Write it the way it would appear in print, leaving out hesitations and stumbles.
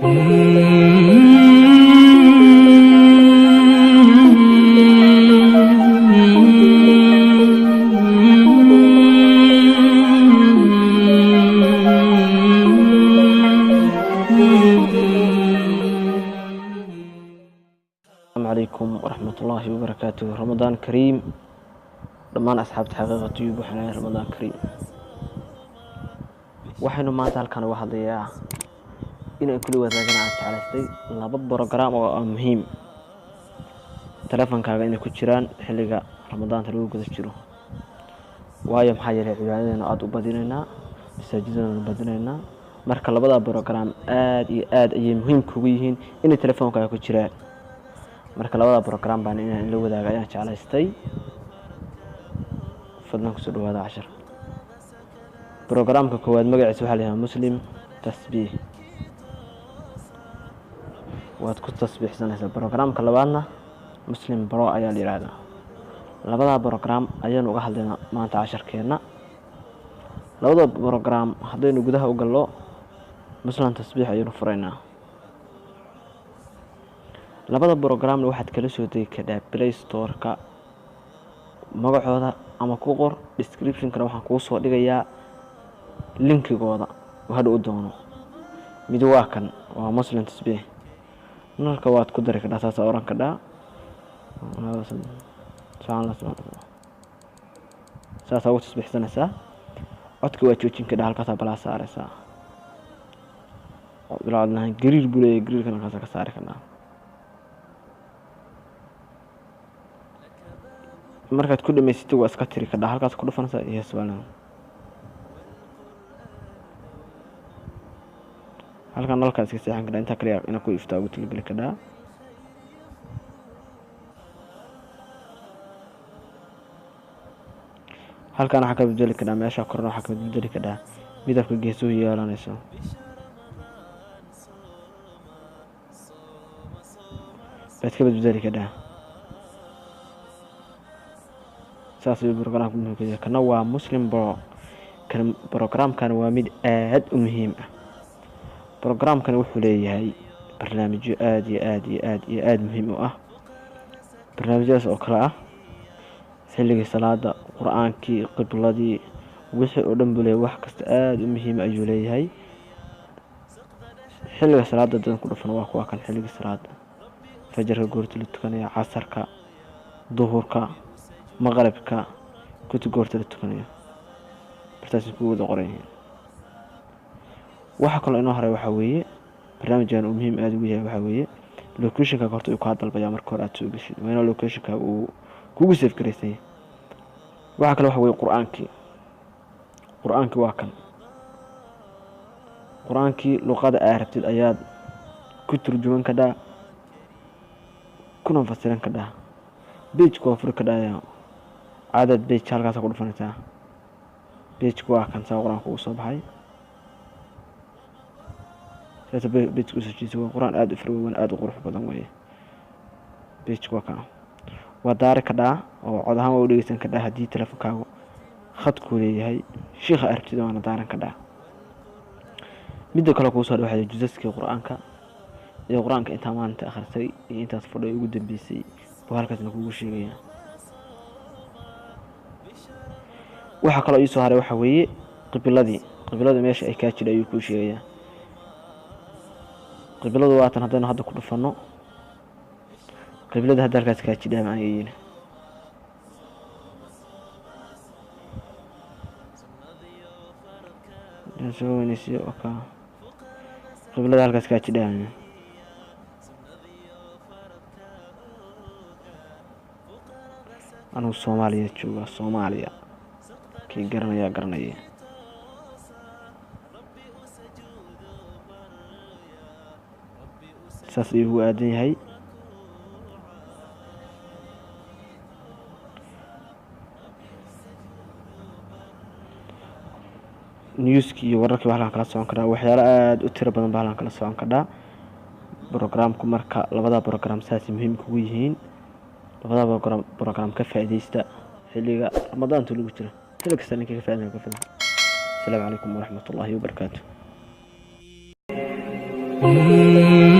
عليكم ورحمة الله وبركاته. رمضان كريم. دمان أصحاب حقيقة يوب وحنا رمضان كريم. waxaynu maanta halkan uga hadlayaa inay kuli wadaagana aad jeclaystay laba program oo muhiim teleefankaaga inay ku jiraan xilliga ramadaanta lagu guda jiro. waayo maxaa yeelay cibaadadana aad u badinaynaa, masaajidana badinaynaa, marka labada program aad iyo aad ay muhiim kugu yihiin inay teleefankaaga ku jiraan. marka labada program baan in la wadaaga ayaan jeclaystay. fadlan ku soo dhawaada 10. برنامج كواد مجلس وحالها مسلم تسبيح وتكون تسبيح سنة. برنامج كلامنا مسلم براء أيان الإرادة. لبدا برنامج أيان وجهلنا ما أنت 10 كيرنا. لبدا برنامج هذين وجودها وقالوا مسلم تسبيح أيان فرينا. لبدا برنامج واحد كلسه دي كده بلاي ستور كا مقعدة أما كوغر description كنا وحنا كوسو دقيقة linkigooda waxa uu doono mid waa kan waa muslim tasbiih marka waad ku dari kartaa taas oran kadhaa saas ugu tasbiixsanaysaa codka waa joojin kadhaa halkaas bala saaraysaa bilaadna gariir bulay gariirkan halkaas ka saari karnaa markaad ku dhameysatay waa iska tiri kadhaa halkaas ku dhufanaysaa iyo su'aalaha halkan nalkaas iska seexan kadhaa inta kaliya ina ku iftaa ugu tilgali kadhaa halkan waxa ka bedeli kadhaa meesha korna waxa ka bedeli kadhaa midabka geesuhu yeelanayso bad ka bedeli kadhaa saas uu barnaamijku muhiim yahay. kana waa muslim bro kan programkan waa mid aad u muhiim ah. برنامجنا وحولي هاي برنامج آدي مهم برنامج أخرى سلك صلاة قرآن كي قبل دي وحي أدم بلي وحكست آد مهم أجولي هاي حلقة صلاة دون كل فنواك واكن حلقة صلاة فجر قرت للتقنية عصر كا ظهور كا مغرب كا كنت قرت للتقنية برتاسم كود قرينين waxa kale inoo haray waxa weeye barnaamijkan uu muhiim aad u yahay waxa weeye location-ka horta uu ka dalbaya marka hore aad soo gashid waa in location-ka uu kugu save gareysay. waxa kale waxa weeye quraanki waa kan quraanki luqada aad rabtid ayaad ku turjuman kadhaa kuna fasiran kadhaa page ko fur kadhaa cadad page halkaas ku dhufanaysaa page waa kan saa quraanku uu soo baxay بيت كوسجيس وقرآن آد فريون آد قروح بدن ويه بيت كوكا ودار كدا أو عدها وليسن كدا هدي تلفون كاو خد كولي هاي شيخ أرتدي وانا دارن كدا مدة كلا كوسر واحد جزء كقرآن كا القرآن كأنت ما أنت آخر شيء أنت تفرد يوجد بيسي وهالكذا نقول شيء يعني وحكلا يسوع هذا وحوي قبل الذي ماشي أي كاتش لا يكون شيء يعني قبلده واتن هذين هذا كله فنو قبلده هذا الكاس كاتش ده معين نسوي نسي أوكا قبلده الكاس كاتش ده أنا الصومالية تشوفها الصومالية كي قرنية ساسي هو أدني هاي نيوسكي وركي بحلان كلا سوان كدا وحيالا آد أتر بدن بحلان كلا سوان كدا برنامجكم مركا لبدا برنامج ساسي مهم كويهين لبدا برنامج كفايديستا حليقة رمضان تلو جرا تلك السنة كفايدنا كفايدنا. السلام عليكم ورحمة الله وبركاته. Mm-hmm.